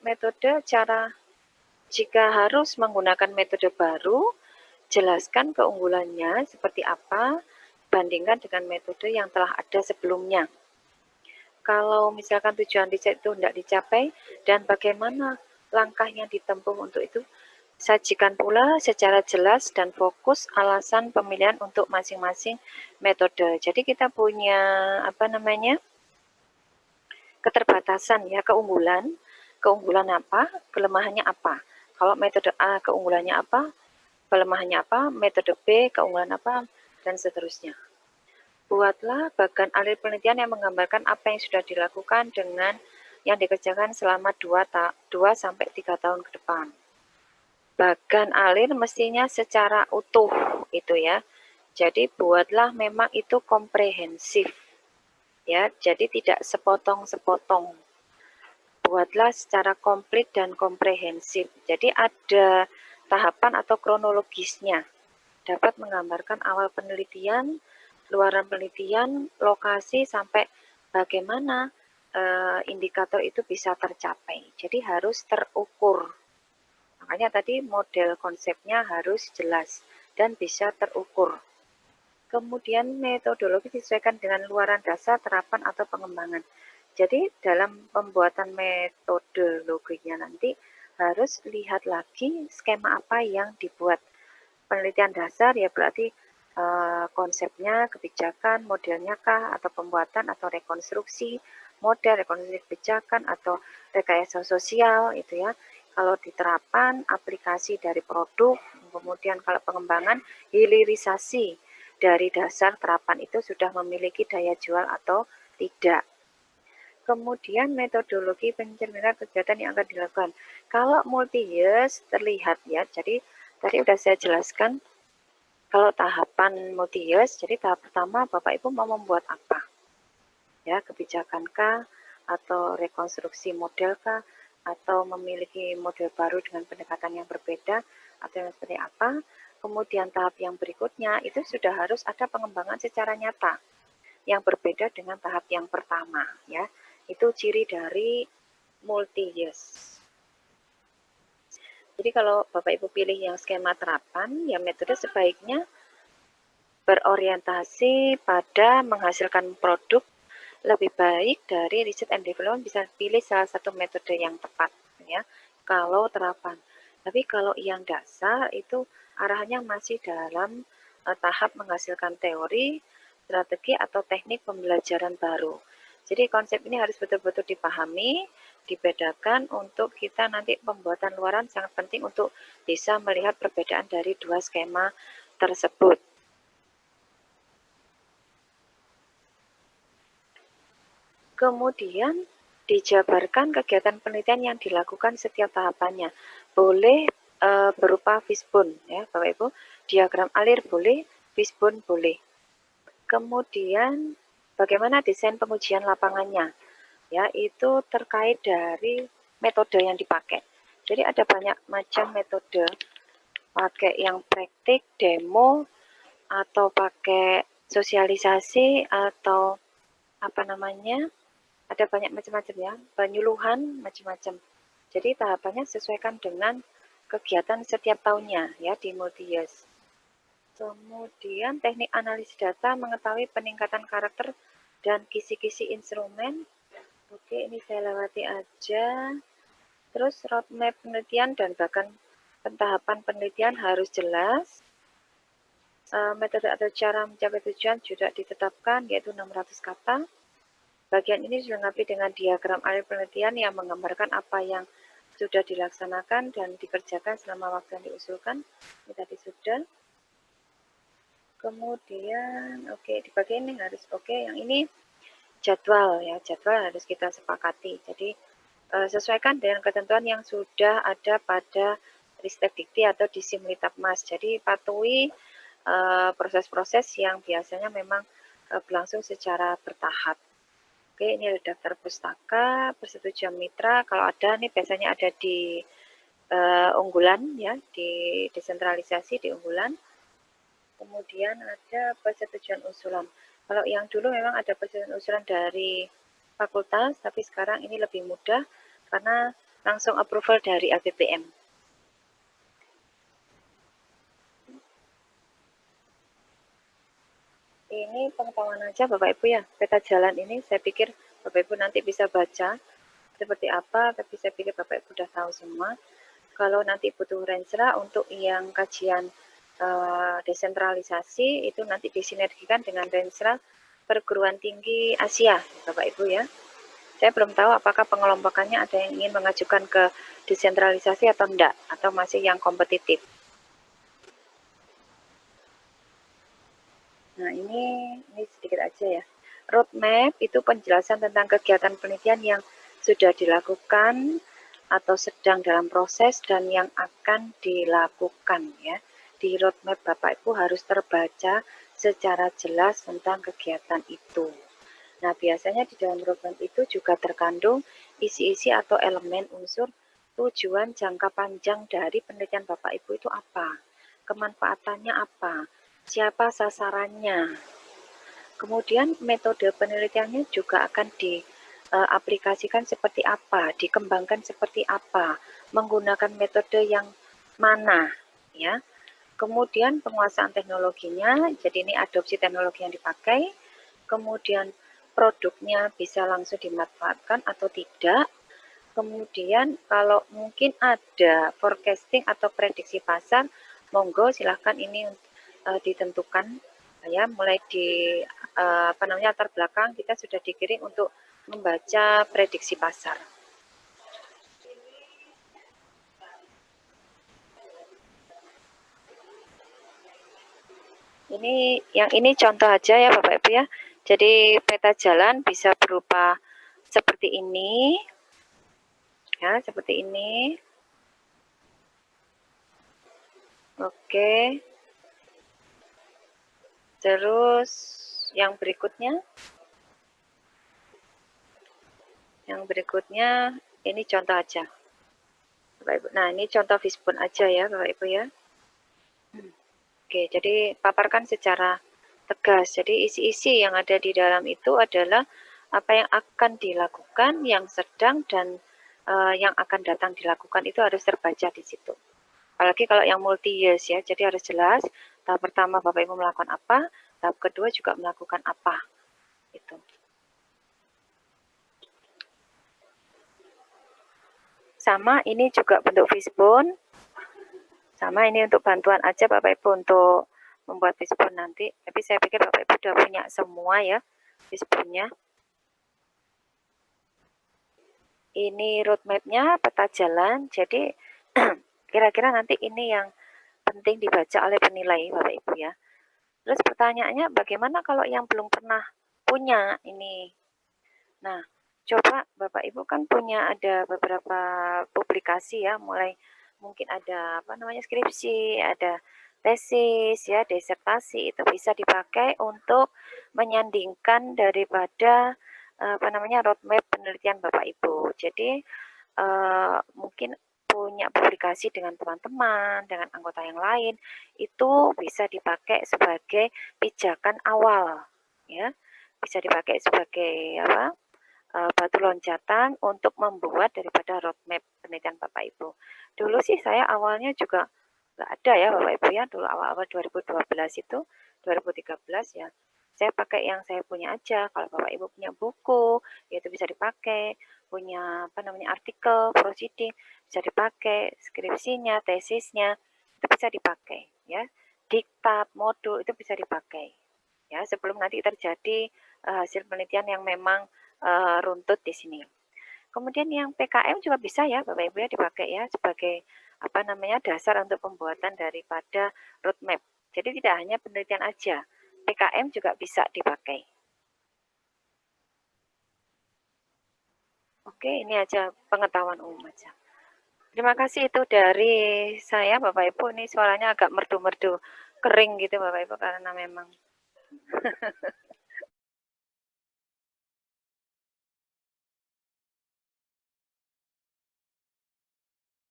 jika harus menggunakan metode baru, jelaskan keunggulannya seperti apa, bandingkan dengan metode yang telah ada sebelumnya. Kalau misalkan tujuan riset itu tidak dicapai, dan bagaimana langkah yang ditempuh untuk itu, sajikan pula secara jelas dan fokus alasan pemilihan untuk masing-masing metode. Jadi kita punya keterbatasan ya, keunggulan apa, kelemahannya apa. Kalau metode A keunggulannya apa, kelemahannya apa, metode B keunggulan apa, dan seterusnya. Buatlah bagan alir penelitian yang menggambarkan apa yang sudah dilakukan dengan yang dikerjakan selama 2-3 tahun ke depan. Bagan alir mestinya secara utuh itu ya. Jadi buatlah memang itu komprehensif. Ya, jadi tidak sepotong-sepotong. Buatlah secara komplit dan komprehensif. Jadi ada tahapan atau kronologisnya. Dapat menggambarkan awal penelitian, luaran penelitian, lokasi, sampai bagaimana indikator itu bisa tercapai. Jadi harus terukur. Makanya tadi model konsepnya harus jelas dan bisa terukur. Kemudian metodologi disesuaikan dengan luaran dasar, terapan, atau pengembangan. Jadi dalam pembuatan metodologinya nanti harus lihat lagi skema apa yang dibuat. Penelitian dasar ya berarti konsepnya, kebijakan, modelnya kah, atau pembuatan atau rekonstruksi, model, rekonstruksi kebijakan, atau rekayasa sosial itu ya. Kalau diterapkan aplikasi dari produk, kemudian kalau pengembangan hilirisasi dari dasar terapan itu sudah memiliki daya jual atau tidak. Kemudian metodologi pencerminaan kegiatan yang akan dilakukan. Kalau multi-years terlihat ya, jadi tadi sudah saya jelaskan kalau tahapan multi-years, jadi tahap pertama Bapak Ibu mau membuat apa? Ya, kebijakan kah, atau rekonstruksi model kah, atau memiliki model baru dengan pendekatan yang berbeda atau yang seperti apa. Kemudian tahap yang berikutnya itu sudah harus ada pengembangan secara nyata yang berbeda dengan tahap yang pertama, ya. Itu ciri dari multi-use. Jadi kalau Bapak Ibu pilih yang skema terapan, ya metode sebaiknya berorientasi pada menghasilkan produk lebih baik dari riset and development, bisa pilih salah satu metode yang tepat, ya. Kalau terapan. Tapi kalau yang dasar itu arahnya masih dalam tahap menghasilkan teori, strategi atau teknik pembelajaran baru. Jadi konsep ini harus betul-betul dipahami, dibedakan untuk kita nanti pembuatan luaran sangat penting untuk bisa melihat perbedaan dari dua skema tersebut. Kemudian dijabarkan kegiatan penelitian yang dilakukan setiap tahapannya. Boleh berupa fishbone, ya Bapak Ibu, diagram alir boleh, fishbone boleh. Kemudian bagaimana desain pengujian lapangannya, ya itu terkait dari metode yang dipakai. Jadi ada banyak macam metode, pakai yang praktik, demo, atau pakai sosialisasi, atau apa namanya, ada banyak macam-macam ya, penyuluhan macam-macam. Jadi tahapannya sesuaikan dengan kegiatan setiap tahunnya ya di multi-use. Kemudian teknik analisis data mengetahui peningkatan karakter dan kisi-kisi instrumen. Oke, ini saya lewati aja. Terus roadmap penelitian dan bahkan pentahapan penelitian harus jelas. Metode atau cara mencapai tujuan juga ditetapkan, yaitu 600 kata. Bagian ini dilengkapi dengan diagram alir penelitian yang menggambarkan apa yang sudah dilaksanakan dan dikerjakan selama waktu yang diusulkan. Ini tadi sudah. Kemudian, oke, di bagian ini harus oke. Yang ini jadwal ya, jadwal harus kita sepakati. Jadi sesuaikan dengan ketentuan yang sudah ada pada Ristek Dikti atau di Simulitapmas. Jadi patuhi proses-proses yang biasanya memang berlangsung secara bertahap. Oke, ini ada daftar pustaka, persetujuan mitra. Kalau ada, nih biasanya ada di unggulan ya, di desentralisasi di unggulan. Kemudian ada persetujuan usulan. Kalau yang dulu memang ada persetujuan usulan dari fakultas, tapi sekarang ini lebih mudah karena langsung approval dari LPPM. Ini pengetahuan aja Bapak Ibu ya, peta jalan ini saya pikir Bapak Ibu nanti bisa baca seperti apa, tapi saya pikir Bapak Ibu sudah tahu semua. Kalau nanti butuh rensra untuk yang kajian desentralisasi, itu nanti disinergikan dengan rensra perguruan tinggi Asia, Bapak Ibu ya. Saya belum tahu apakah pengelompokannya ada yang ingin mengajukan ke desentralisasi atau enggak, atau masih yang kompetitif. Nah, ini sedikit aja ya. Roadmap itu penjelasan tentang kegiatan penelitian yang sudah dilakukan atau sedang dalam proses dan yang akan dilakukan ya. Di roadmap Bapak Ibu harus terbaca secara jelas tentang kegiatan itu. Nah, biasanya di dalam roadmap itu juga terkandung isi-isi atau elemen unsur tujuan jangka panjang dari penelitian Bapak Ibu itu apa, kemanfaatannya apa, siapa sasarannya. Kemudian metode penelitiannya juga akan diaplikasikan seperti apa, dikembangkan seperti apa, menggunakan metode yang mana, ya. Kemudian penguasaan teknologinya, jadi ini adopsi teknologi yang dipakai, kemudian produknya bisa langsung dimanfaatkan atau tidak. Kemudian kalau mungkin ada forecasting atau prediksi pasar, monggo silahkan ini ditentukan ya, mulai di latar belakang kita sudah dikirim untuk membaca prediksi pasar. Yang ini contoh aja ya Bapak Ibu ya. Jadi peta jalan bisa berupa seperti ini. Ya, seperti ini. Oke. Terus yang berikutnya. Yang berikutnya Ini contoh aja. Bapak Ibu. Nah, ini contoh Fishbone aja ya, Bapak Ibu ya. Oke, jadi paparkan secara tegas. Jadi isi-isi yang ada di dalam itu adalah apa yang akan dilakukan, yang sedang, dan yang akan datang dilakukan itu harus terbaca di situ. Apalagi kalau yang multi-use ya, jadi harus jelas, tahap pertama Bapak Ibu melakukan apa, tahap kedua juga melakukan apa. Itu. Sama ini juga bentuk fishbone. Sama ini untuk bantuan aja Bapak Ibu untuk membuat fishbone nanti. Tapi saya pikir Bapak Ibu sudah punya semua ya fishbone-nya. Ini roadmap-nya, peta jalan. Jadi kira-kira nanti ini yang penting dibaca oleh penilai Bapak Ibu ya. Terus pertanyaannya bagaimana kalau yang belum pernah punya ini? Nah, coba Bapak Ibu kan punya ada beberapa publikasi ya, mulai mungkin ada apa namanya skripsi, ada tesis ya, disertasi itu bisa dipakai untuk menyandingkan daripada apa namanya roadmap penelitian Bapak Ibu. Jadi mungkin punya publikasi dengan teman-teman, dengan anggota yang lain, itu bisa dipakai sebagai pijakan awal ya. Bisa dipakai sebagai apa? Batu loncatan untuk membuat daripada roadmap penelitian Bapak Ibu. Dulu sih saya awalnya juga nggak ada ya Bapak Ibu ya, dulu awal-awal 2012 itu, 2013 ya, saya pakai yang saya punya aja. Kalau Bapak Ibu punya buku, ya itu bisa dipakai, punya apa namanya artikel, proceeding, bisa dipakai, skripsinya, tesisnya, itu bisa dipakai ya. Diktat, modul, itu bisa dipakai ya, sebelum nanti terjadi hasil penelitian yang memang runtut di sini. Kemudian yang PKM juga bisa ya Bapak Ibu ya dipakai ya sebagai apa namanya dasar untuk pembuatan daripada roadmap. Jadi tidak hanya penelitian aja, PKM juga bisa dipakai. Oke, ini aja pengetahuan umum aja. Terima kasih itu dari saya Bapak Ibu. Ini suaranya agak merdu-merdu, kering gitu Bapak Ibu karena memang